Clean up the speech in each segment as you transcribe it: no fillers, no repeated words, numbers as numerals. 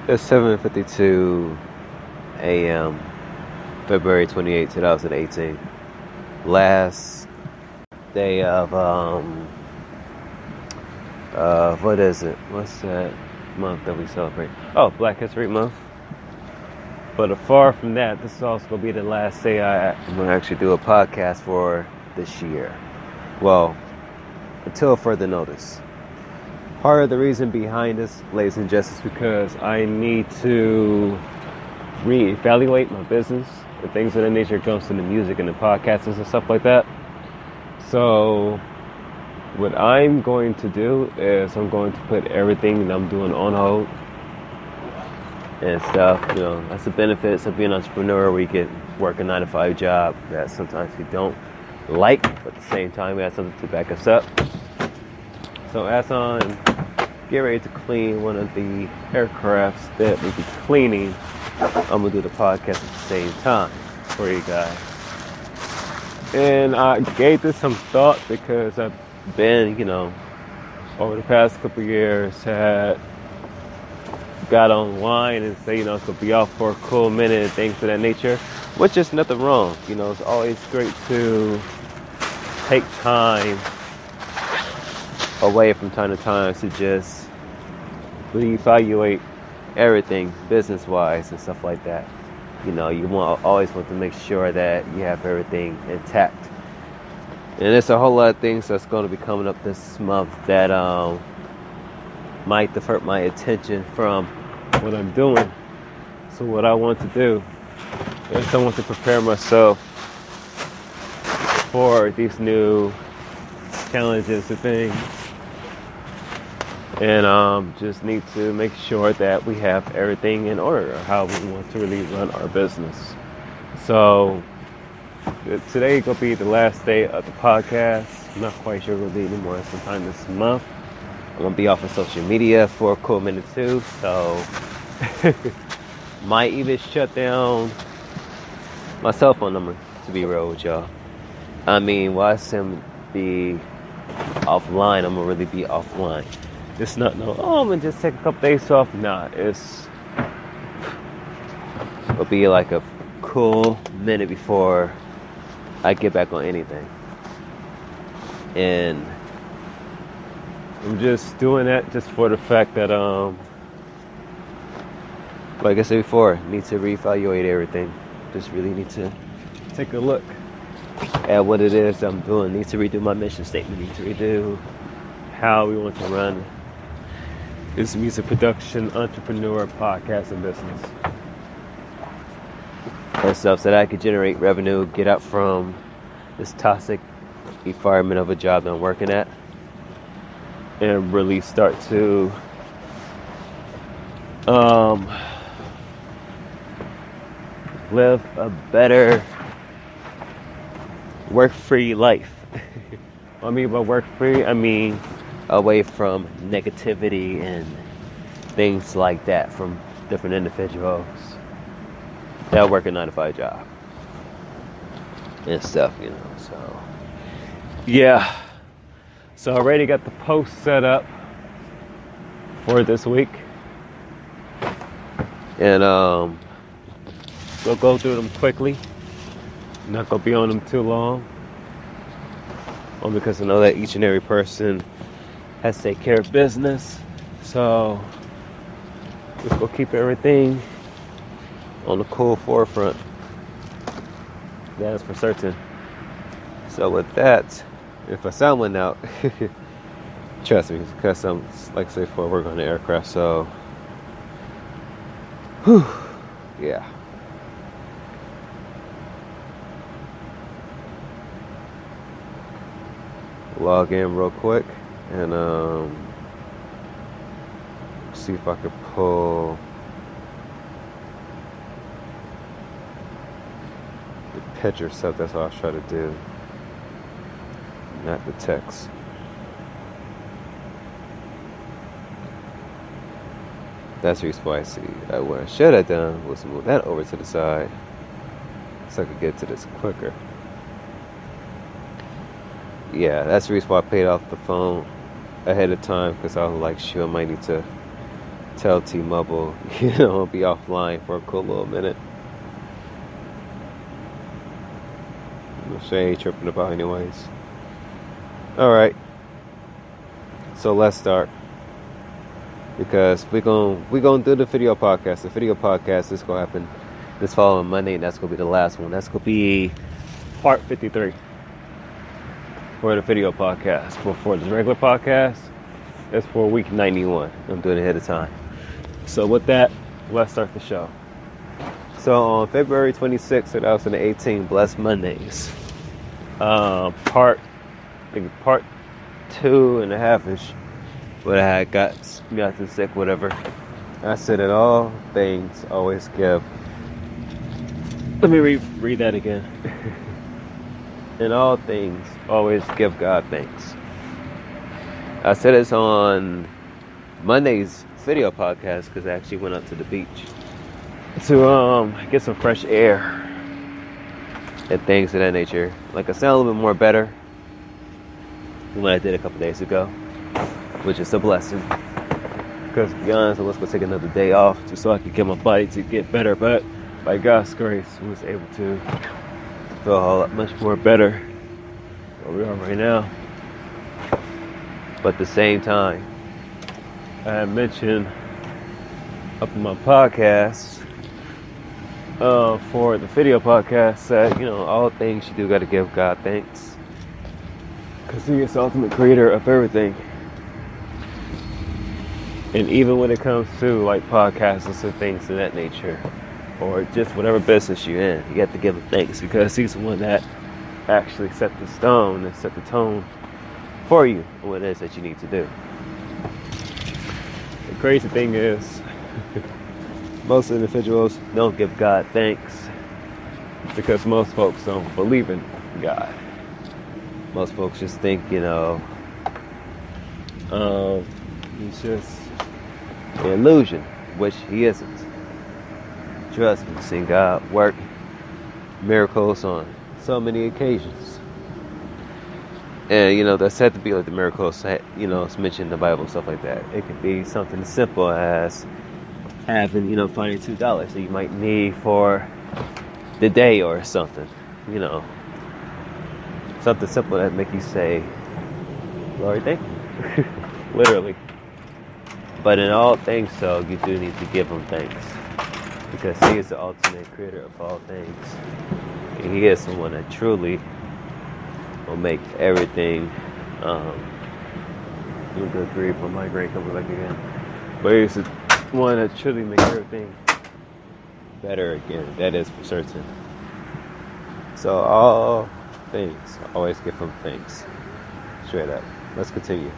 It's 7:52 a.m. February 28, 2018. Last day of what is it? What's that month that we celebrate? Oh, Black History Month. But far from that, this is also gonna be the last day I'm gonna actually do a podcast for this year. Well, until further notice. Part of the reason behind this, ladies and gents, is because I need to reevaluate my business and things of that nature comes to the music and the podcasts and stuff like that. So what I'm going to do is I'm going to put everything that I'm doing on hold and stuff. You know, that's the benefits of being an entrepreneur, where you get work a 9-to-5 job that sometimes you don't like, but at the same time we have something to back us up. So as I'm getting ready to clean one of the aircrafts that we'll be cleaning, I'm going to do the podcast at the same time for you guys. And I gave this some thought because I've been, over the past couple of years, had got online and say, it's going to be off for a cool minute and things of that nature, which is nothing wrong. It's always great to take time away from time to time to just reevaluate everything business-wise and stuff like that. You always want to make sure that you have everything intact. And there's a whole lot of things that's going to be coming up this month that might divert my attention from what I'm doing. So what I want to do is I want to prepare myself for these new challenges and things. And just need to make sure that we have everything in order, how we want to really run our business. So today is going to be the last day of the podcast. I'm not quite sure we'll be anymore sometime this month. I'm going to be off of social media for a cool minute too. So might even shut down my cell phone number, to be real with y'all. While I'm be offline, I'm going to really be offline. It's not I'm going to just take a couple days off. Nah, it'll be like a cool minute before I get back on anything. And I'm just doing that just for the fact that, like I said before, need to reevaluate everything. Just really need to take a look at what it is I'm doing. Need to redo my mission statement. Need to redo how we want to run this music production, entrepreneur, podcast, and business. And stuff so that I could generate revenue, get out from this toxic environment of a job that I'm working at, and really start to live a better work-free life. What I mean by work-free, away from negativity and things like that from different individuals that work a 9-to-5 job and stuff, so yeah. So I already got the post set up for this week, and we'll go through them quickly. I'm not gonna be on them too long, because I know that each and every person has to take care of business. So just go keep everything on the cool forefront. That is for certain. So with that, if I sound one out, trust me, because I'm, like I said before, we're on the aircraft. So, yeah. Log in real quick and see if I could pull the picture stuff. That's what I was trying to do, not the text. That's the reason why I see. What I should have done was move that over to the side so I could get to this quicker. Yeah, that's the reason why I paid off the phone ahead of time, because I was like, shoot, I might need to tell T-Mobile, I'll be offline for a cool little minute. Which I ain't tripping about anyways. Alright. So let's start. Because we're gonna do the video podcast. The video podcast is gonna happen this following Monday, and that's gonna be the last one. That's gonna be part 53 for the video podcast. But for the regular podcast, it's for week 91. I'm doing it ahead of time. So with that, let's start the show. So on February 26th, 2018, Blessed Mondays, part 2.5-ish, but I had got sick, whatever. I said, in all things, always give. Let me read that again. In all things, always give God thanks. I said it's on Monday's video podcast because I actually went up to the beach to get some fresh air and things of that nature. Like, I sound a little bit more better than what I did a couple days ago, which is a blessing. Because to be honest, I was going to take another day off just so I could get my body to get better. But by God's grace, I was able to feel a whole lot much more better where we are right now. But at the same time, I had mentioned up in my podcast for the video podcast that, all things you do got to give God thanks. Because He is the ultimate creator of everything. And even when it comes to like podcasts and things of that nature, or just whatever business you're in, you have to give Him thanks because He's the one that actually set the stone and set the tone for you and what it is that you need to do. The crazy thing is, most individuals don't give God thanks because most folks don't believe in God. Most folks just think, He's just an illusion, which He isn't. Trust me, seen God work miracles on so many occasions. And, that's said to be like the miracles, it's mentioned in the Bible, stuff like that. It could be something as simple as having, finding $2 that you might need for the day or something, something simple that make you say, Lord, thank you. Literally. But in all things, though, you do need to give Him thanks. Because He is the ultimate creator of all things. And He is the one that truly will make everything, good grief, my migraine coming back again. But He's the one that truly makes everything better again. That is for certain. So all things, always give Him thanks. Straight up. Let's continue.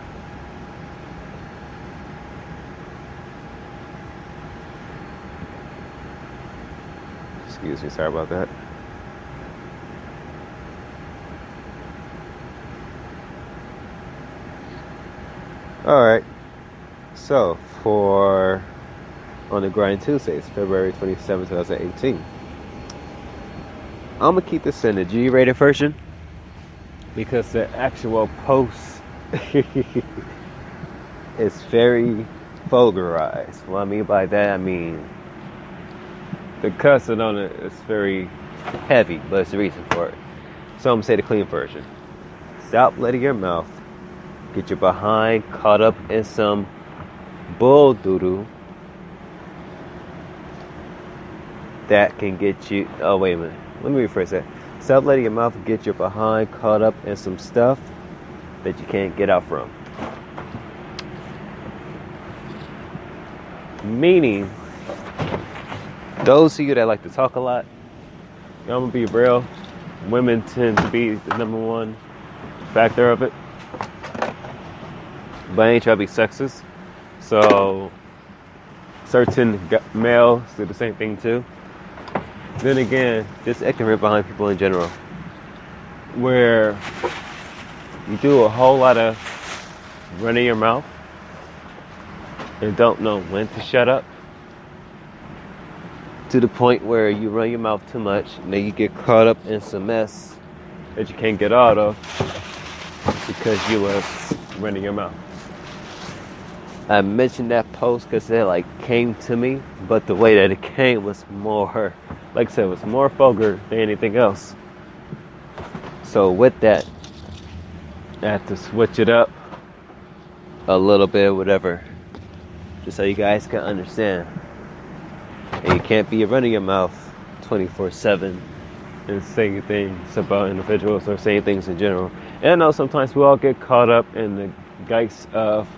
Excuse me, sorry about that. Alright, so for On the Grind Tuesdays, February 27, 2018, I'm going to keep this in the G-rated version because the actual post is very vulgarized. What I mean by that, I mean the cussing on it is very heavy, but it's the reason for it. So I'm going to say the clean version. Stop letting your mouth get your behind caught up in some bull doodoo that can get you. Oh, wait a minute. Let me rephrase that. Stop letting your mouth get your behind caught up in some stuff that you can't get out from. Meaning, those of you that like to talk a lot, I'm gonna be real. Women tend to be the number one factor of it. But I ain't trying to be sexist. So certain males do the same thing too. Then again, just ignorant behind people in general, where you do a whole lot of running your mouth and don't know when to shut up, to the point where you run your mouth too much and then you get caught up in some mess that you can't get out of because you were running your mouth. I mentioned that post because it like came to me, but the way that it came was more, like I said, it was more vulgar than anything else. So with that, I had to switch it up a little bit, whatever, just so you guys can understand. And you can't be running your mouth 24/7 and saying things about individuals or saying things in general. And I know sometimes we all get caught up in the geist of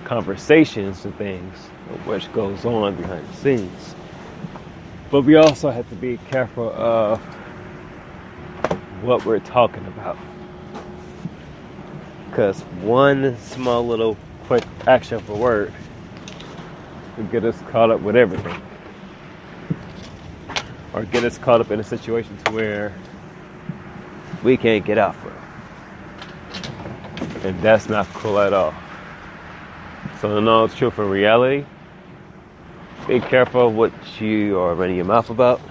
conversations and things, which goes on behind the scenes. But we also have to be careful of what we're talking about. Because one small little quick action for word could get us caught up with everything. Or get us caught up in a situation to where we can't get out from. And that's not cool at all. So to know it's true for reality, be careful what you are running your mouth about.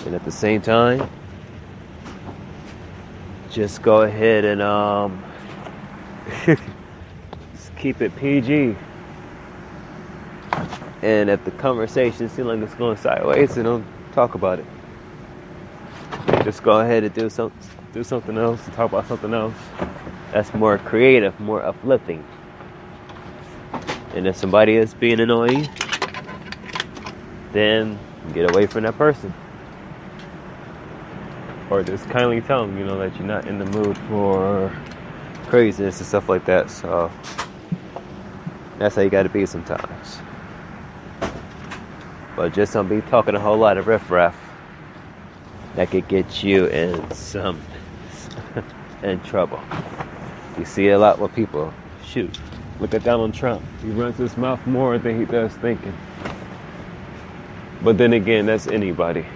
And at the same time, just go ahead and just keep it PG. And if the conversation seems like it's going sideways, then don't talk about it. Just go ahead and do something else, talk about something else that's more creative, more uplifting. And if somebody is being annoying, then get away from that person. Or just kindly tell them, that you're not in the mood for craziness and stuff like that. So that's how you got to be sometimes. But just don't be talking a whole lot of riffraff that could get you in in trouble. You see a lot with people. Shoot, look at Donald Trump. He runs his mouth more than he does thinking. But then again, that's anybody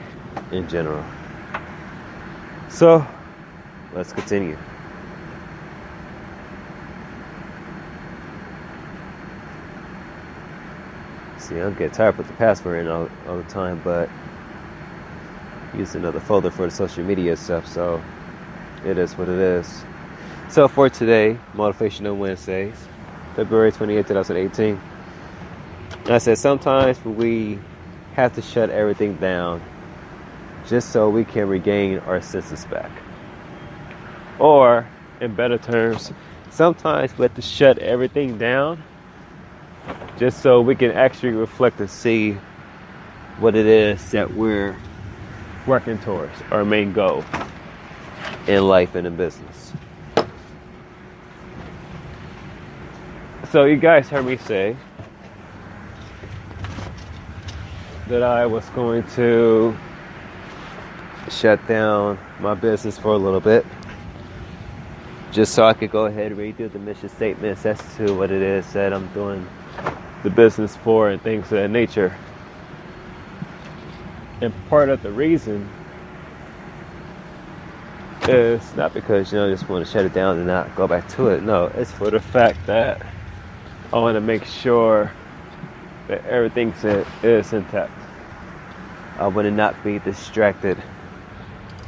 in general. So, let's continue. See, I'm getting tired with the password in all the time, but use another folder for the social media stuff, so it is what it is. So for today, Motivational Wednesdays, February 28, 2018, I said sometimes we have to shut everything down just so we can regain our senses back. Or, in better terms, sometimes we have to shut everything down just so we can actually reflect and see what it is that we're working towards, our main goal in life and in business. So you guys heard me say that I was going to shut down my business for a little bit, just so I could go ahead and redo the mission statements as to what it is that I'm doing the business for and things of that nature. And part of the reason is not because, I just want to shut it down and not go back to it. No, it's for the fact that I want to make sure that everything is intact. I want to not be distracted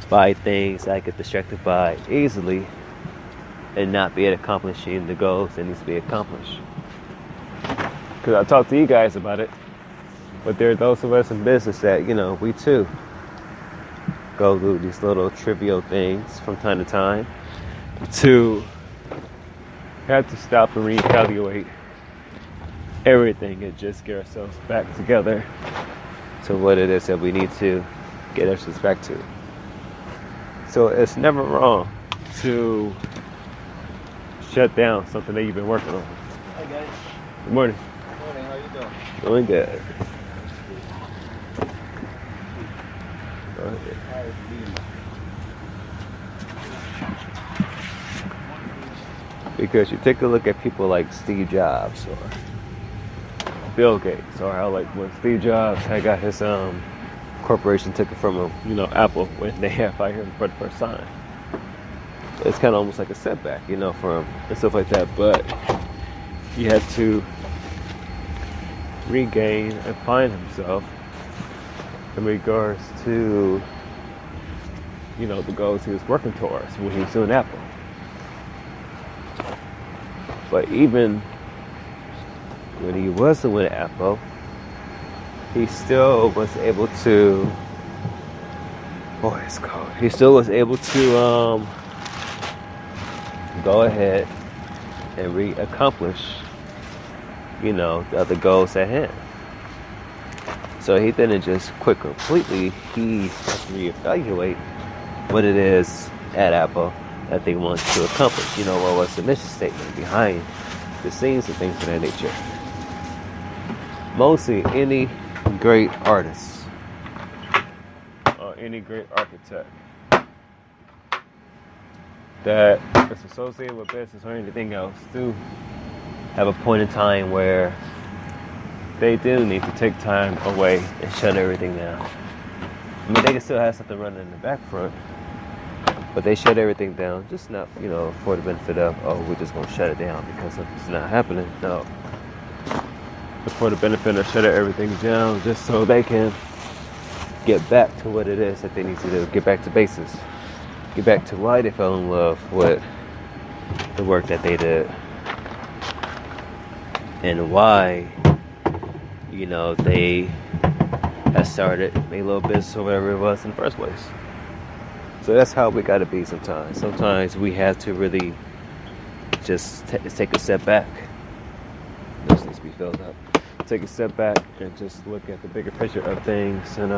by things I get distracted by easily and not be accomplishing the goals that needs to be accomplished. Because I talked to you guys about it, but there are those of us in business that, we too go through these little trivial things from time to time to have to stop and reevaluate everything and just get ourselves back together to what it is that we need to get ourselves back to. So it's never wrong to shut down something that you've been working on. Hi guys. Good morning. Good morning, how you doing? Doing good. Go ahead. Because you take a look at people like Steve Jobs or Bill Gates, or how like when Steve Jobs had got his corporation taken from him, Apple, when they had fired him for the first time. It's kind of almost like a setback, for him and stuff like that. But he had to regain and find himself in regards to, the goals he was working towards when he was doing Apple. But even when he wasn't with Apple, he still was able to. Boy, it's cold. He still was able to go ahead and accomplish, the other goals at hand. So he didn't just quit completely. He had to reevaluate what it is at Apple that they want to accomplish. What was the mission statement behind the scenes and things of that nature. Mostly any great artist or any great architect that is associated with business or anything else do have a point in time where they do need to take time away and shut everything down. I mean, they can still have something running in the back front, but they shut everything down, just not, for the benefit of, we're just going to shut it down because it's not happening. No. But for the benefit of shutting everything down, just so they can get back to what it is that they need to do, get back to basics, get back to why they fell in love with the work that they did, and why, they had started a little business or whatever it was in the first place. So that's how we got to be sometimes. Sometimes we have to really just take a step back. This needs to be filled up. Take a step back and just look at the bigger picture of things and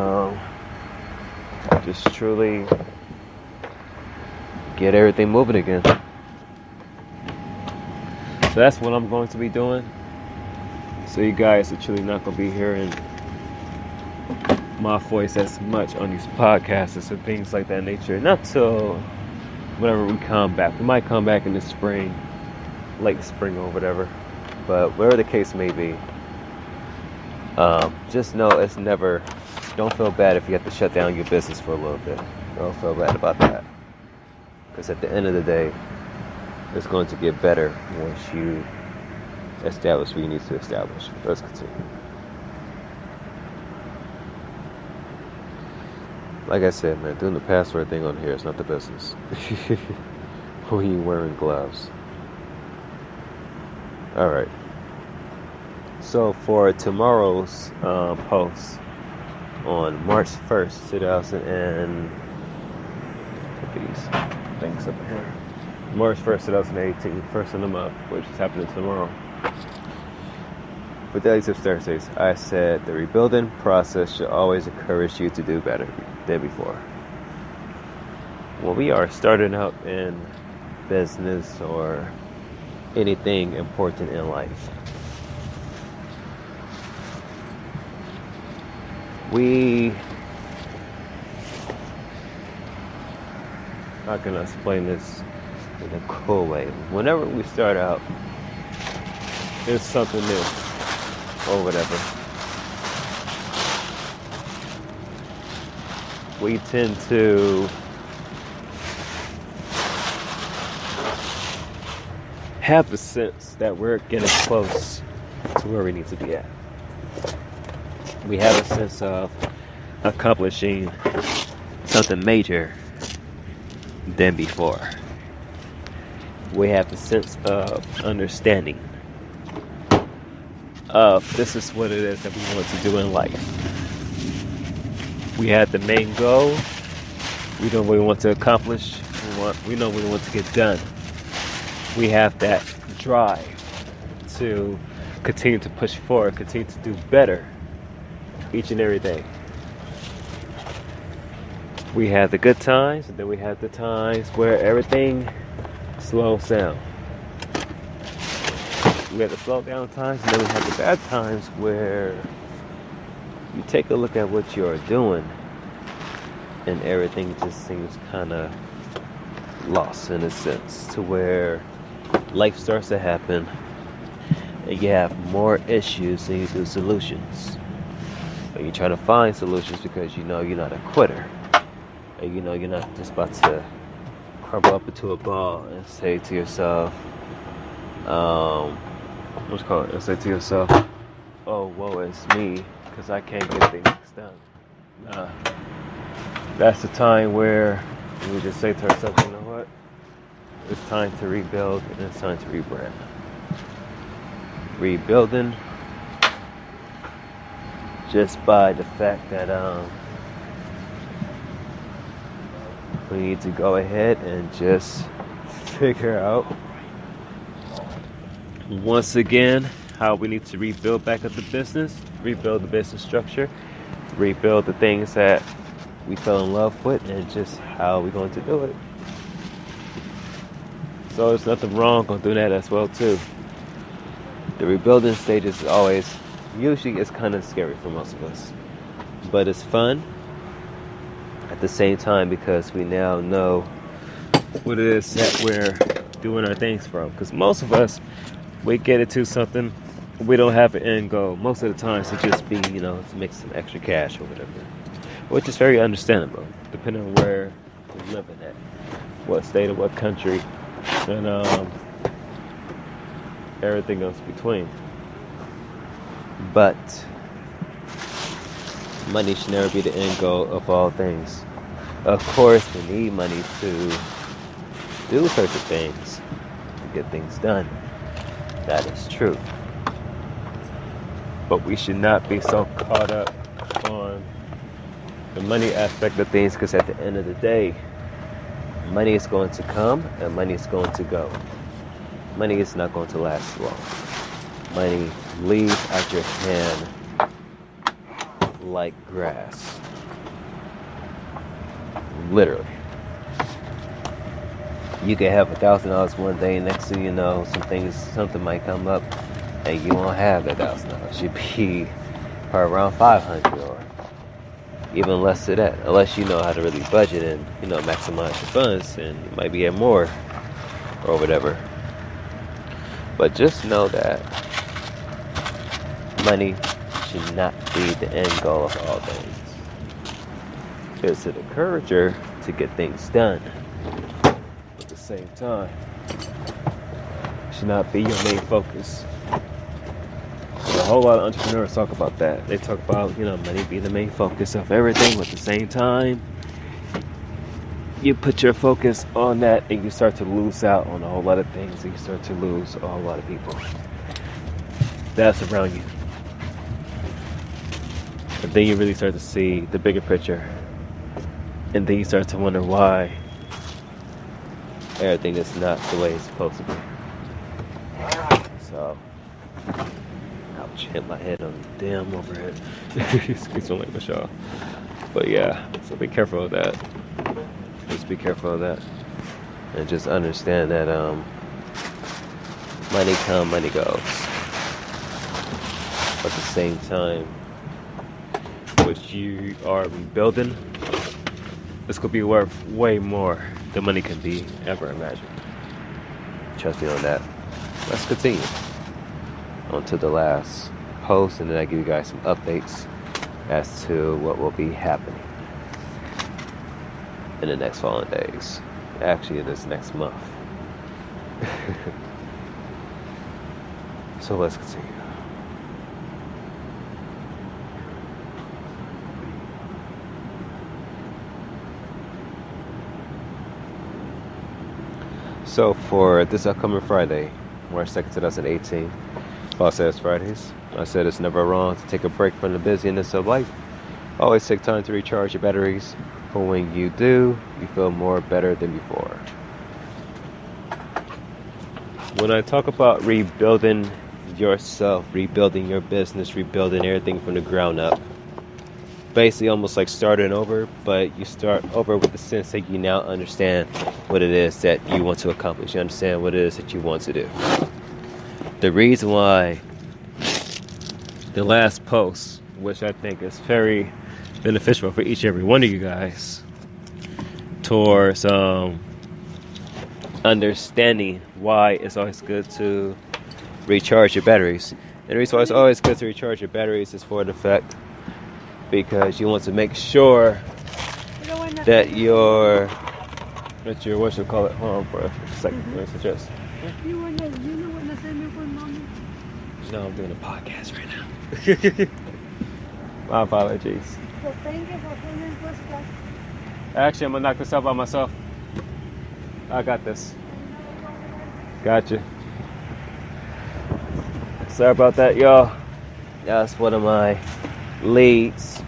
just truly get everything moving again. So that's what I'm going to be doing. So you guys are truly not going to be hearing my voice as much on these podcasts and things like that nature. Not till whenever we come back. We might come back in the spring, late spring or whatever. But whatever the case may be, just know it's never. Don't feel bad if you have to shut down your business for a little bit. Don't feel bad about that. Because at the end of the day, it's going to get better once you establish what you need to establish. Let's continue. Like I said, man, doing the password thing on here is not the business. When you're wearing gloves. Alright. So for tomorrow's post on March 1st, 2000 and... Put these things up here. March 1st, 2018, first of the month, which is happening tomorrow. For Daily Tips Thursdays, I said the rebuilding process should always encourage you to do better than before. When we are starting out in business or anything important in life, how can I explain this in a cool way? Whenever we start out, it's something new or whatever. We tend to have the sense that we're getting close to where we need to be at. We have a sense of accomplishing something major than before. We have the sense of understanding of this is what it is that we want to do in life. We have the main goal. We know what we want to accomplish. We know what we want to get done. We have that drive to continue to push forward, continue to do better each and every day. We have the good times, and then we have the times where everything slows down. We have the slow down times, and then we have the bad times where you take a look at what you're doing and everything just seems kind of lost in a sense, to where life starts to happen and you have more issues than you do solutions. And you try to find solutions because you know you're not a quitter. And you know you're not just about to crumble up into a ball and say to yourself, and say to yourself, oh, woe is me, because I can't get things done. Nah. That's the time where we just say to ourselves, you know what? It's time to rebuild and it's time to rebrand. Rebuilding just by the fact that we need to go ahead and just figure out once again how we need to rebuild back up the business, rebuild the business structure, rebuild the things that we fell in love with, and just how we're going to do it. So there's nothing wrong on doing that as well too. The rebuilding stage is usually it's kind of scary for most of us, but it's fun at the same time because we now know what it is that we're doing our things from. Because most of us, we get into something, we don't have an end goal. Most of the time it's just be, to make some extra cash or whatever, which is very understandable depending on where we're living at, what state or what country, and everything else between. But money should never be the end goal of all things. Of course, we need money to do certain things, to get things done. That is true. But we should not be so caught up on the money aspect of things, because at the end of the day, money is going to come and money is going to go. Money is not going to last long. Money leaves out your hand like grass. Literally. You can have $1,000 one day, next thing you know, something might come up, and you won't have that $1,000. You'd be probably around 500 or even less than that, unless you know how to really budget and maximize your funds, and you might be at more or whatever. But just know that money should not be the end goal of all things. It's an encourager to get things done. At the same time, it should not be your main focus. A whole lot of entrepreneurs talk about that. They talk about, money being the main focus of everything, but at the same time, you put your focus on that and you start to lose out on a whole lot of things, and you start to lose a whole lot of people that's around you. And then you really start to see the bigger picture, and then you start to wonder why everything is not the way it's supposed to be. So, ouch, hit my head on the damn overhead. Excuse me, like Michelle. But yeah, so be careful of that. Just be careful of that. And just understand that money comes, money goes. But at the same time, what you are rebuilding, this could be worth way more than money can be ever imagined. Trust me on that. Let's continue on to the last post, and then I give you guys some updates as to what will be happening in the next following days. Actually, this next month. So let's continue. So for this upcoming Friday, March 2nd, 2018, Boss Says Fridays, I said it's never wrong to take a break from the busyness of life. Always take time to recharge your batteries, for when you do, you feel more better than before. When I talk about rebuilding yourself, rebuilding your business, rebuilding everything from the ground up, basically almost like starting over, but you start over with the sense that you now understand what it is that you want to accomplish. You understand what it is that you want to do. The reason why the last post, which I think is very beneficial for each and every one of you guys, towards understanding why it's always good to recharge your batteries. And the reason why it's always good to recharge your batteries is for the fact because you want to make sure that your what you call it. Hold on for a second. Let me suggest. No, I'm doing a podcast right now. My apologies. Actually, I'm gonna knock this out by myself. I got this. Gotcha. Sorry about that, y'all. That's one of my leads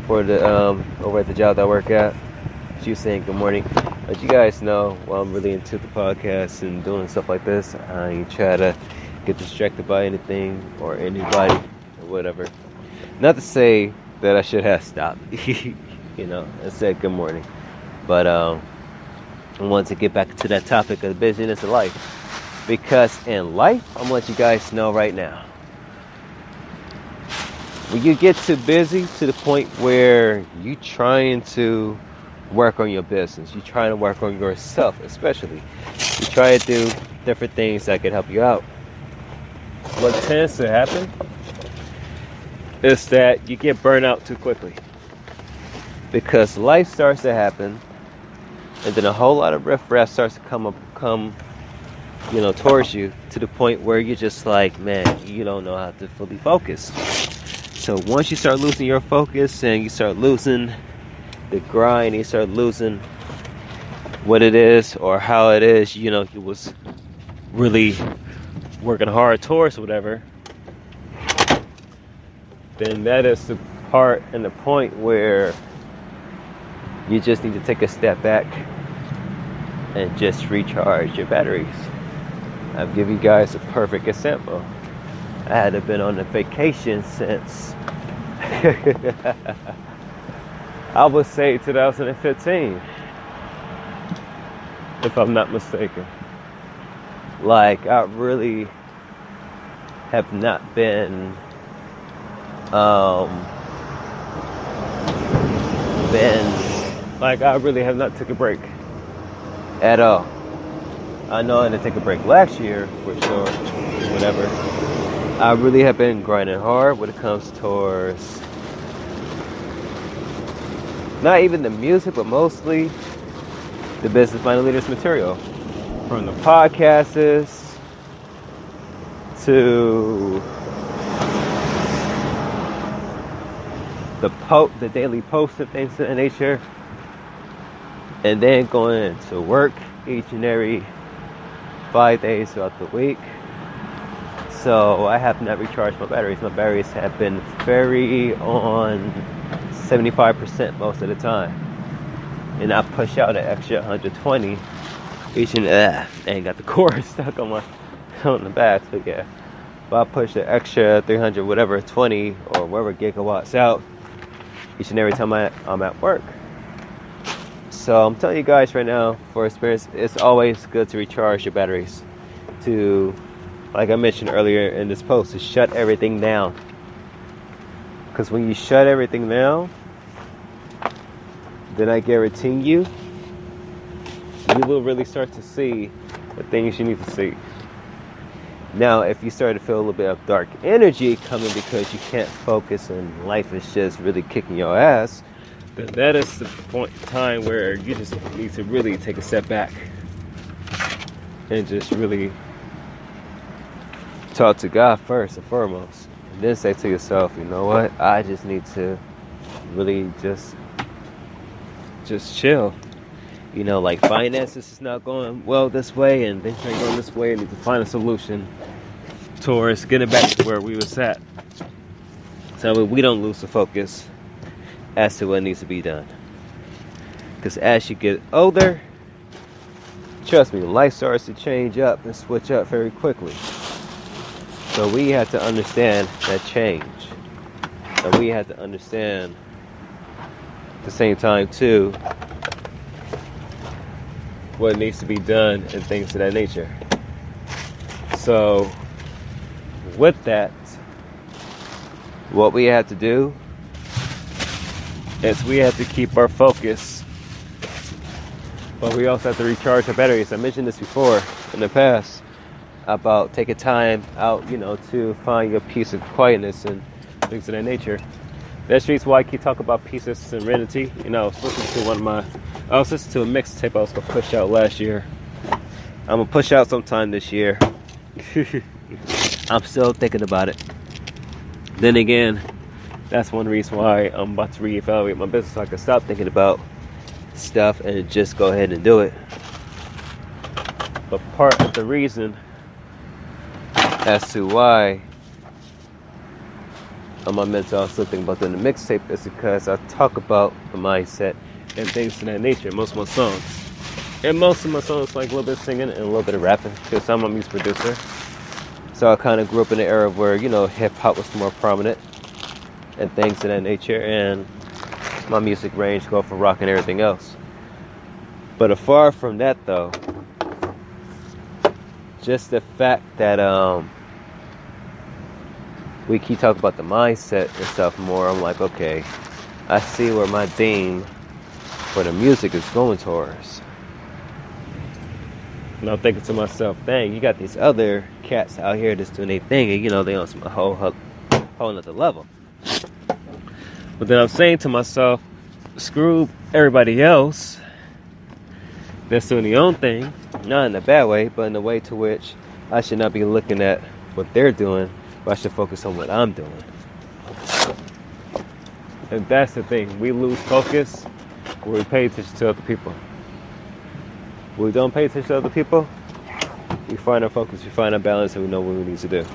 for the over at the job that I work at. She was saying good morning. As you guys know, while I'm really into the podcast and doing stuff like this, I try to get distracted by anything or anybody or whatever. Not to say that I should have stopped, and said good morning. But I wanted to get back to that topic of busyness of life. Because in life, I'm going to let you guys know right now. When you get too busy to the point where you're trying to work on your business, you're trying to work on yourself especially, you try to do different things that can help you out, what tends to happen is that you get burned out too quickly. Because life starts to happen, and then a whole lot of riffraff starts to come towards you to the point where you're just like, man, you don't know how to fully focus. So once you start losing your focus and you start losing the grind, you start losing what it is or how it is, you was really working hard towards whatever, then that is the part and the point where you just need to take a step back and just recharge your batteries. I'll give you guys a perfect example. I hadn't been on a vacation since I would say 2015, if I'm not mistaken. Like, I really have not been I really have not took a break at all. I know I didn't take a break last year for sure, whatever. I really have been grinding hard when it comes towards not even the music, but mostly the business minded leaders material. From the podcasts to the daily posts and things of that nature, and then going to work each and every 5 days throughout the week. So I have not recharged my batteries. My batteries have been very on 75% most of the time, and I push out an extra 120 each and and got the cord stuck on the back. So yeah, if I push an extra 300 whatever 20 or whatever gigawatts out each and every time I'm at work. So I'm telling you guys right now, for experience, it's always good to recharge your batteries. To, like I mentioned earlier in this post, to shut everything down. Because when you shut everything down, then I guarantee you will really start to see the things you need to see. Now, if you start to feel a little bit of dark energy coming because you can't focus and life is just really kicking your ass, then that is the point in time where you just need to really take a step back and just really talk to God first and foremost. And then say to yourself, you know what? I just need to really just chill. Like finances is not going well this way, and things ain't going this way. I need to find a solution towards getting back to where we was at, so we don't lose the focus as to what needs to be done. Because as you get older, trust me, life starts to change up and switch up very quickly. So we have to understand that change, and we have to understand at the same time too what needs to be done and things of that nature. So with that, what we have to do is we have to keep our focus, but we also have to recharge our batteries. I mentioned this before in the past about taking time out, to find your peace of quietness and things of that nature. That's the reason why I keep talking about peace and serenity. I was listening to a mixtape I was going to push out last year. I'm going to push out sometime this year. I'm still thinking about it. Then again, that's one reason why I'm about to reevaluate my business, so I can stop thinking about stuff and just go ahead and do it. But part of the reason as to why on my mental, also thinking about doing the mixtape, is because I talk about the mindset and things of that nature in most of my songs. And most of my songs like a little bit of singing and a little bit of rapping, because I'm a music producer. So I kind of grew up in the era where, hip hop was more prominent and things of that nature, and my music range go for rock and everything else. But afar from that though, just the fact that we keep talking about the mindset and stuff more, I'm like, okay, I see where my theme for the music is going towards. And I'm thinking to myself, dang, you got these other cats out here that's doing their thing, and they on some whole nother level. But then I'm saying to myself, screw everybody else that's doing their own thing, not in a bad way, but in a way to which I should not be looking at what they're doing, but I should focus on what I'm doing. And that's the thing, we lose focus when we pay attention to other people. When we don't pay attention to other people, we find our focus, we find our balance, and we know what we need to do.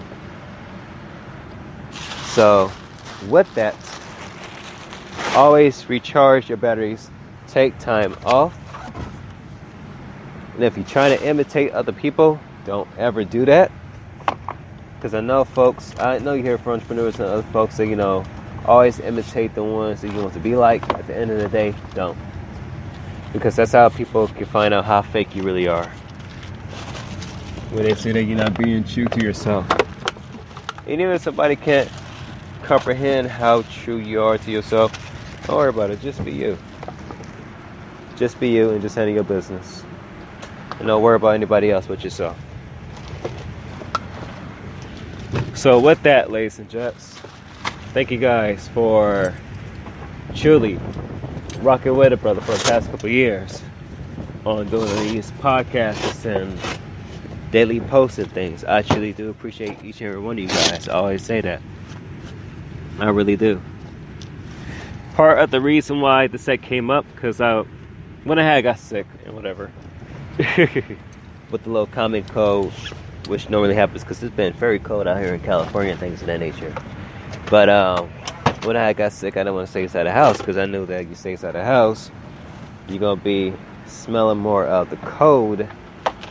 So, with that, always recharge your batteries, take time off. And if you're trying to imitate other people, don't ever do that. Because I know you hear from entrepreneurs and other folks that, always imitate the ones that you want to be like. At the end of the day, don't. Because that's how people can find out how fake you really are. When they say that you're not being true to yourself. And even if somebody can't comprehend how true you are to yourself, don't worry about it. Just be you. Just be you and just handle your business. And don't worry about anybody else but yourself. So with that, ladies and gents, thank you guys for truly rocking with it, brother, for the past couple of years on doing these podcasts and daily posts and things. I truly do appreciate each and every one of you guys. I always say that. I really do. Part of the reason why the set came up, because when I got sick and whatever, with the little common cold, which normally happens because it's been very cold out here in California and things of that nature. But when I got sick, I didn't want to stay inside the house, because I knew that you stay inside the house, you're going to be smelling more of the cold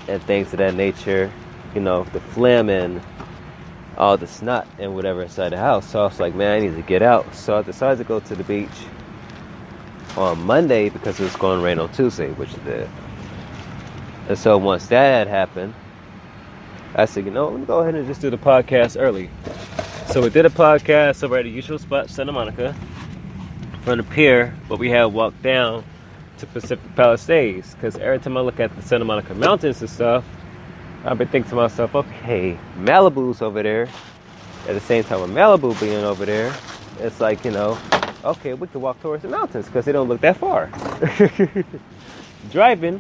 and things of that nature, the phlegm and all the snot and whatever inside the house. So I was like, man, I need to get out. So I decided to go to the beach on Monday because it was going to rain on Tuesday, which it did. And so once that had happened, I said, let me go ahead and just do the podcast early. So we did a podcast over at the usual spot, Santa Monica, from the pier, but we had walked down to Pacific Palisades, because every time I look at the Santa Monica mountains and stuff, I've been thinking to myself, okay, Malibu's over there. At the same time with Malibu being over there, it's like, okay, we can walk towards the mountains because they don't look that far. Driving,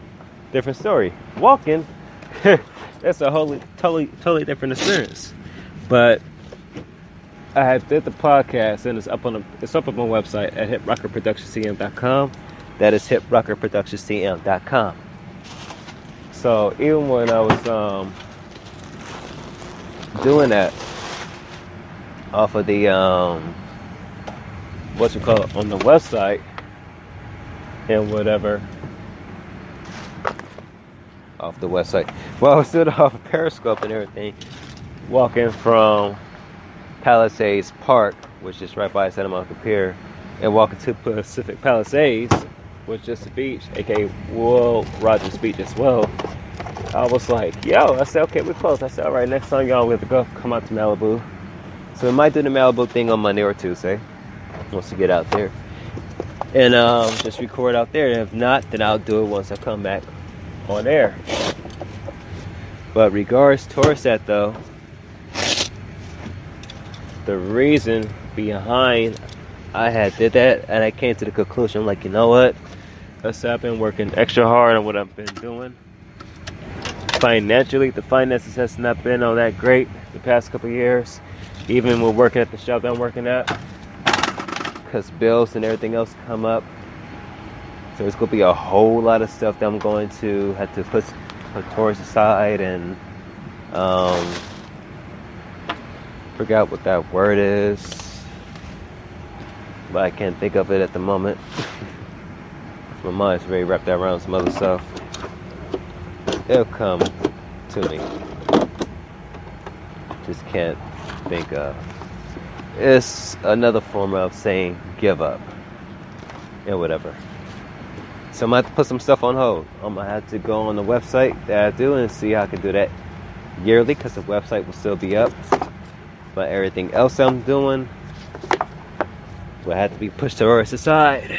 different story. Walking, that's a totally different experience. But I had did the podcast, and it's up on my website at hiprockerproductionscm.com. That is hiprockerproductionscm.com. So even when I was doing that off of the on the website and whatever, off the website. Well, I was doing it off of Periscope and everything, walking from Palisades Park, which is right by Santa Monica Pier, and walking to Pacific Palisades, which is the beach, aka Will Rogers Beach as well. I was like, I said, okay, we're close. I said, all right, next time y'all we have to go come out to Malibu. So we might do the Malibu thing on Monday or Tuesday once we get out there, and just record out there. And if not, then I'll do it once I come back on air. But regards towards that though, the reason behind I had did that, and I came to the conclusion, I'm like, you know what? I've been working extra hard on what I've been doing. Financially, the finances has not been all that great the past couple of years, even with working at the shop that I'm working at, because bills and everything else come up. So there's going to be a whole lot of stuff that I'm going to have to put towards the side, and forgot what that word is. but I can't think of it at the moment. My mind's very wrapped around some other stuff. It'll come to me. Just can't think of. It's another form of saying give up and whatever. So I'm gonna have to put some stuff on hold. I'm gonna have to go on the website that I do and see how I can do that yearly, because the website will still be up. But everything else I'm doing will have to be pushed to the side.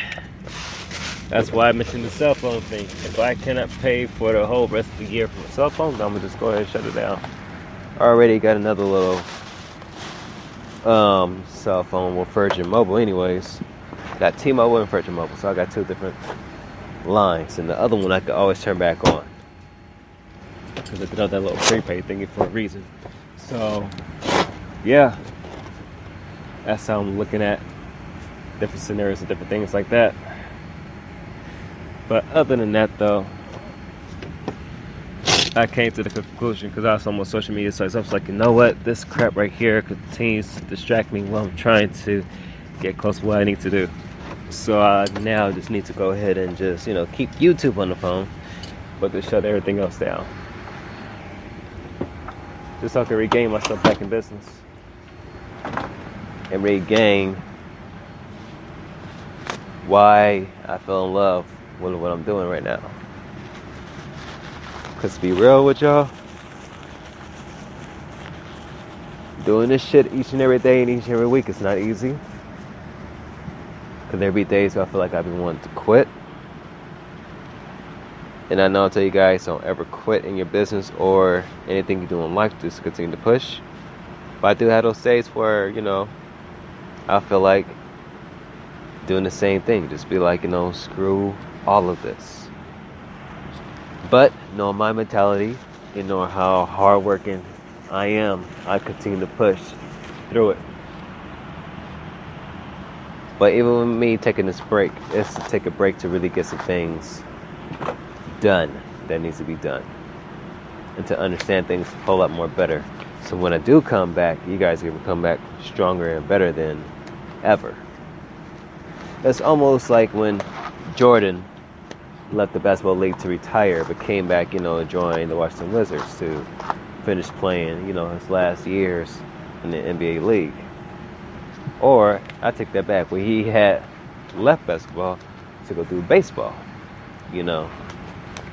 That's why I mentioned the cell phone thing. If I cannot pay for the whole rest of the year for a cell phone, then I'm gonna just go ahead and shut it down. I already got another little cell phone with Virgin Mobile anyways. Got T-Mobile and Virgin Mobile, so I got two different lines, and the other one I could always turn back on because I did that little prepaid thingy for a reason. So yeah, that's how I'm looking at different scenarios and different things like that. But other than that though, I came to the conclusion, because I was on social media sites, I was like, you know what, this crap right here continues to distract me while I'm trying to get close to what I need to do. So I now just need to go ahead and just, keep YouTube on the phone, but to shut everything else down. Just so I can regain myself back in business. And regain why I fell in love with what I'm doing right now. Because to be real with y'all, doing this shit each and every day and each and every week is not easy. Because there be days where I feel like I've been wanting to quit. And I know I'll tell you guys, don't ever quit in your business or anything you do in life. Just continue to push. But I do have those days where, I feel like doing the same thing. Just be like, screw all of this. But knowing my mentality, how hardworking I am, I continue to push through it. But even with me taking this break, it's to take a break to really get some things done that needs to be done. And to understand things a whole lot more better. So when I do come back, you guys are going to come back stronger and better than ever. It's almost like when Jordan left the basketball league to retire, but came back, joined the Washington Wizards to finish playing, his last years in the NBA league. Or, I take that back, where he had left basketball to go do baseball.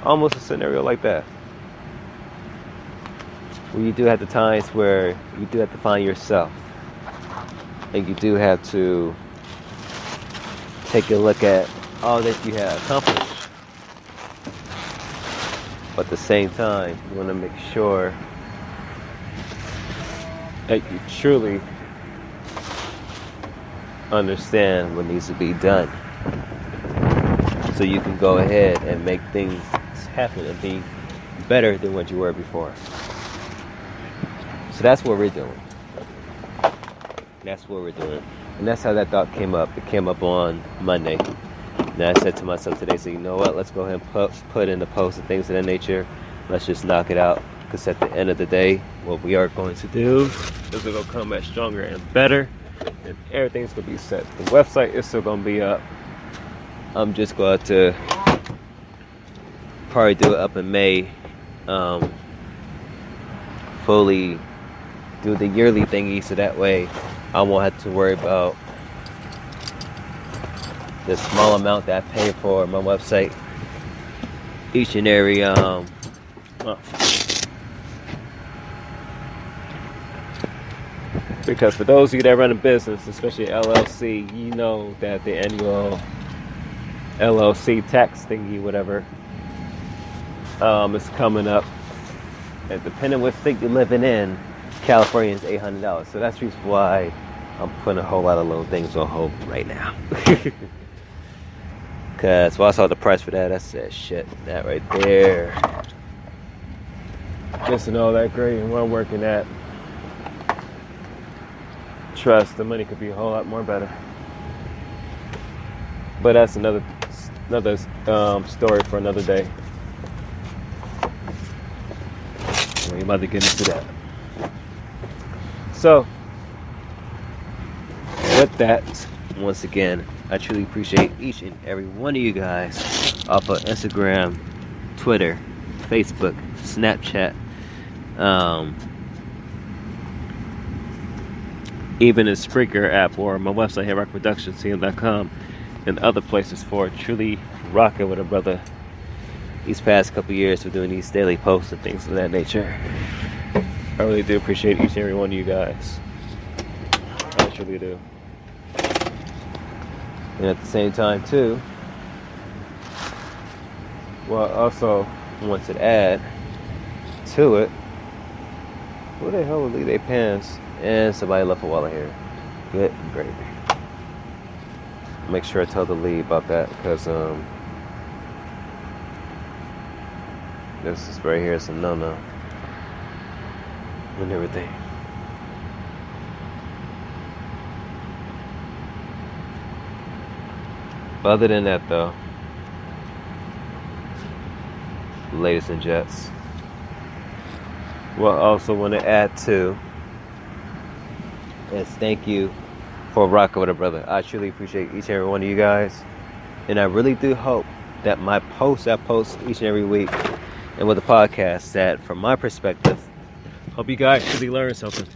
Almost a scenario like that. Where you do have the times where you do have to find yourself. And you do have to take a look at all that you have accomplished. But at the same time, you want to make sure that you truly understand what needs to be done, so you can go ahead and make things happen and be better than what you were before. So that's what we're doing. And that's how that thought came up. It came up on Monday. And I said to myself today, so you know what, let's go ahead and put in the post and things of that nature. Let's just knock it out. Because at the end of the day, what we are going to do is we're going to come back stronger and better. And everything's going to be set. The website is still going to be up. I'm just going to probably do it up in May. Fully do the yearly thingy, so that way I won't have to worry about the small amount that I pay for my website each and every month. Because for those of you that run a business, especially LLC, you know that the annual LLC tax thingy, whatever, is coming up. And depending what state you're living in, California is $800. So that's the reason why I'm putting a whole lot of little things on hold right now. Because when I saw the price for that, I said, shit, that right there. Just to know that great and where I'm working at, trust, the money could be a whole lot more better. But that's another story for another day. We're about to get into that. So, with that, once again, I truly appreciate each and every one of you guys off of Instagram, Twitter, Facebook, Snapchat, even the Spreaker app or my website, headrockproductionsteam.com, and other places for truly rocking with a brother these past couple years for doing these daily posts and things of that nature. I really do appreciate each and every one of you guys. I truly do. And at the same time too, well, I also want to add to it, who the hell would leave their pants and somebody left a wallet here? Good gravy. Make sure I tell the lead about that, because this is right here is a no-no and everything. But other than that though, ladies and gents, what I also want to add to is thank you for rocking with a brother. I truly appreciate each and every one of you guys, and I really do hope that my posts I post each and every week and with the podcast, that from my perspective, hope you guys really learn something.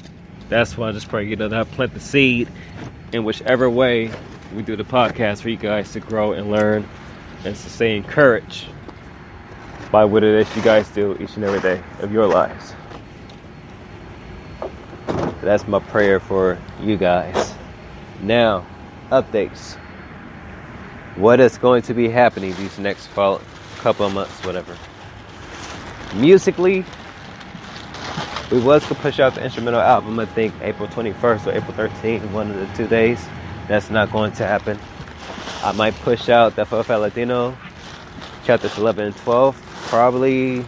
That's why I just pray, that I plant the seed in whichever way we do the podcast for you guys to grow and learn and to stay encouraged by what it is you guys do each and every day of your lives. That's my prayer for you guys. Now, updates. What is going to be happening these next couple of months, whatever. Musically, we was to push out the instrumental album, I think April 21st or April 13th, one of the 2 days. That's not going to happen. I might push out the Fofo Latino chapters 11 and 12, probably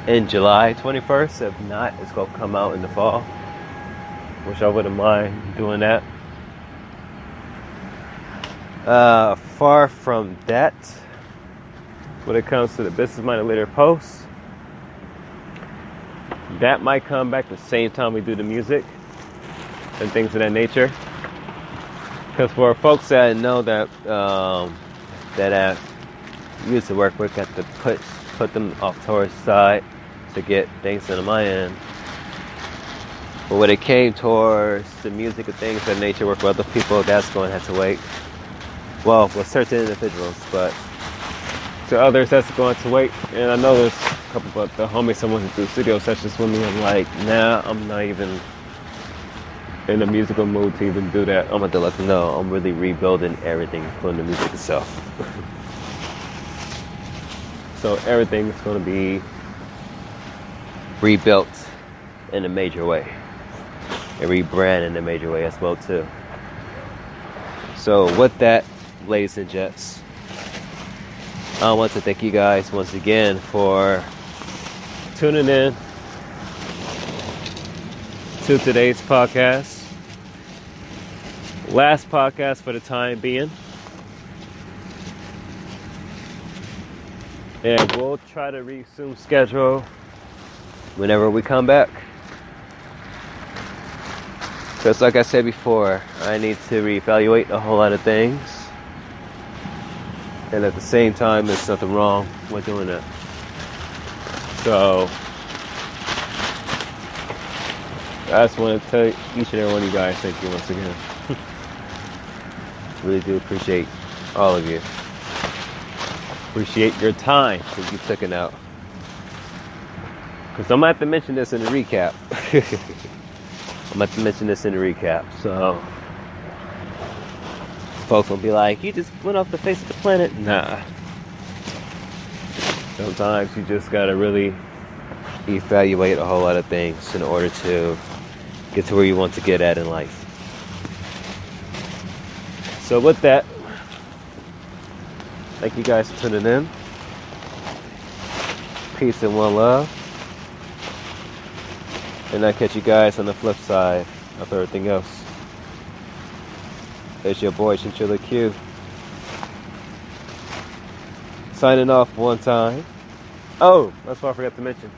in July 21st. If not, it's going to come out in the fall, which I wouldn't mind doing that. Far from that, when it comes to the Business Minded Leader post, that might come back the same time we do the music and things of that nature. Because for folks that I know that I used to work with, got to put them off towards the side to get things into my end. But when it came towards the music and things of that nature, work with other people, that's going to have to wait. Well, with certain individuals, but to others, that's going to wait. And I know there's a couple of the homies, someone who do studio sessions with me. I'm like, nah, I'm not even in a musical mood to even do that. I'm going to let them know I'm really rebuilding everything from the music itself. So everything is going to be rebuilt in a major way. And rebrand in a major way as well too. So with that, ladies and gents, I want to thank you guys once again for tuning in to today's podcast. Last podcast for the time being. And we'll try to resume schedule whenever we come back. Because like I said before, I need to reevaluate a whole lot of things. And at the same time, there's nothing wrong with doing that. So, I just want to tell each and every one of you guys, thank you once again. Really do appreciate all of you. Appreciate your time that you've taken out. Because I'm going to have to mention this in the recap. So, folks will be like, you just went off the face of the planet. Nah. Sometimes you just got to really evaluate a whole lot of things in order to get to where you want to get at in life. So with that, thank you guys for tuning in. Peace and one love. And I'll catch you guys on the flip side of everything else. It's your boy Chinchilla Q. Signing off one time. Oh, that's what I forgot to mention.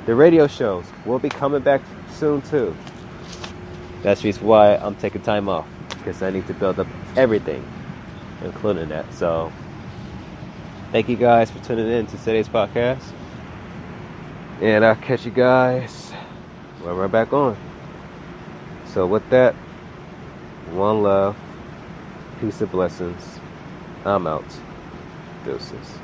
The radio shows will be coming back soon too. That's the reason why I'm taking time off, because I need to build up everything, including that. So, thank you guys for tuning in to today's podcast. And I'll catch you guys when we're back on. So with that, one love, peace and blessings. I'm out. Deuces.